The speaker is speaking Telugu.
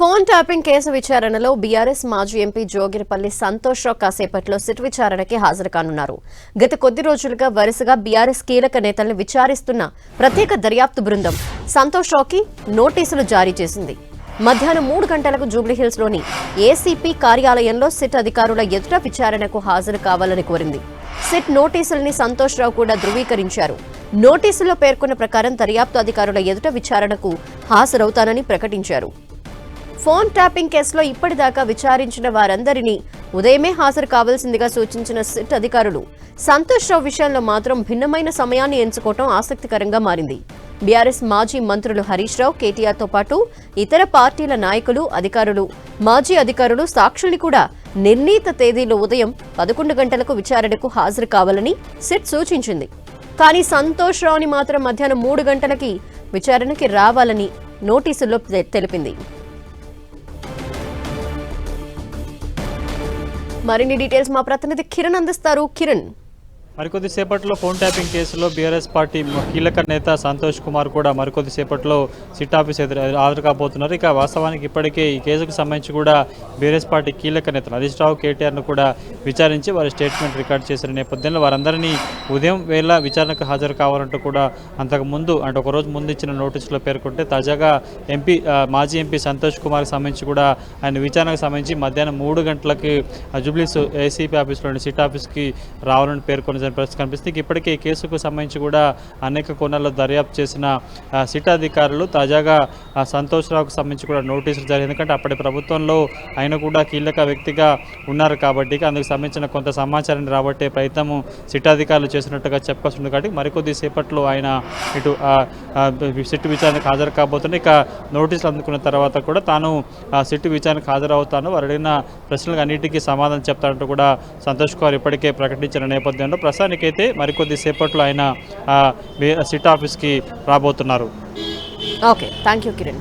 ఫోన్ ట్యాపింగ్ కేసు విచారణలో బీఆర్ఎస్ మాజీ ఎంపీ జోగిరపల్లి సంతోష్ రావు కాసేపట్లో సిట్ విచారణకి హాజరు కానున్నారు. గత కొద్ది రోజులుగా వరుసగా బీఆర్ఎస్ కీలక నేతలను విచారిస్తున్న ప్రత్యేక దర్యాప్తు బృందం సంతోష్ రావుకి నోటీసులు జారీ చేసింది. మధ్యాహ్నం 3 గంటలకు జూబ్లీహిల్స్లోని ఏసీపీ కార్యాలయంలో సిట్ అధికారుల ఎదుట విచారణకు హాజరు కావాలని కోరింది. సిట్ నోటీసుల్ని సంతోష్ రావు కూడా ధృవీకరించారు. నోటీసుల్లో పేర్కొన్న ప్రకారం దర్యాప్తు అధికారుల ఎదుట విచారణకు హాజరవుతానని ప్రకటించారు. ఫోన్ ట్యాపింగ్ కేసులో ఇప్పటిదాకా విచారించిన వారందరినీ ఉదయమే హాజరు కావాల్సిందిగా సూచించిన సిట్ అధికారులు సంతోష్ రావు విషయంలో మాత్రం భిన్నమైన సమయాన్ని ఎంచుకోవడం ఆసక్తికరంగా మారింది. బీఆర్ఎస్ మాజీ మంత్రులు హరీష్ రావు, కేటీఆర్తో పాటు ఇతర పార్టీల నాయకులు, అధికారులు, మాజీ అధికారులు, సాక్షుల్ని కూడా నిర్ణీత తేదీలో ఉదయం 11 గంటలకు విచారణకు హాజరు కావాలని సిట్ సూచించింది. కానీ సంతోష్ రావుని మాత్రం మధ్యాహ్నం 3 గంటలకి విచారణకి రావాలని నోటీసుల్లో తెలిపింది. మరిన్ని డీటెయిల్స్ మా ప్రతినిధి కిరణ్ అందిస్తారు. కిరణ్, మరికొద్దిసేపట్లో ఫోన్ ట్యాపింగ్ కేసులో బీఆర్ఎస్ పార్టీ కీలక నేత సంతోష్ కుమార్ కూడా మరికొద్దిసేపట్లో సిట్ ఆఫీస్ హాజరు కాబోతున్నారు. ఇక వాస్తవానికి ఇప్పటికే ఈ కేసుకు సంబంధించి కూడా బీఆర్ఎస్ పార్టీ కీలక నేతలు హరీష్ రావు, కేటీఆర్ను కూడా విచారించి వారి స్టేట్మెంట్ రికార్డ్ చేసిన నేపథ్యంలో వారందరినీ ఉదయం వేళ విచారణకు హాజరు కావాలంటూ కూడా అంతకుముందు అంటే ఒకరోజు ముందు ఇచ్చిన నోటీసులో పేర్కొంటే తాజాగా మాజీ ఎంపీ సంతోష్ కుమార్కి సంబంధించి కూడా ఆయన విచారణకు సంబంధించి మధ్యాహ్నం 3 గంటలకి జూబ్లీస్ ఏసీపీ ఆఫీస్లోని సిట్ ఆఫీస్కి రావాలని పేర్కొని పరిస్థితి కనిపిస్తుంది. ఇప్పటికే ఈ కేసుకు సంబంధించి కూడా అనేక కోణాల్లో దర్యాప్తు చేసిన సిట్ అధికారులు తాజాగా సంతోష్ రావుకు సంబంధించి కూడా నోటీసులు జరిగింది. ఎందుకంటే అప్పటి ప్రభుత్వంలో ఆయన కూడా కీలక వ్యక్తిగా ఉన్నారు కాబట్టి అందుకు సంబంధించిన కొంత సమాచారాన్ని రాబట్టే ప్రయత్నము సిట్ అధికారులు చేసినట్టుగా చెప్పాల్సింది. కాబట్టి మరికొద్ది సేపట్లో ఆయన ఇటు సిట్ విచారణకు హాజరు కాబోతున్నారు. ఇక నోటీసులు అందుకున్న తర్వాత కూడా తాను సిట్ విచారణకు హాజరవుతాను, వారు అడిగిన ప్రశ్నలకు అన్నిటికీ సమాధానం చెప్తానంటూ కూడా సంతోష్ కుమార్ ఇప్పటికే ప్రకటించిన నేపథ్యంలో ప్రస్తుతానికైతే మరికొద్ది సేపట్లో ఆయన సిట్ ఆఫీస్కి రాబోతున్నారు. Okay, thank you Kiran.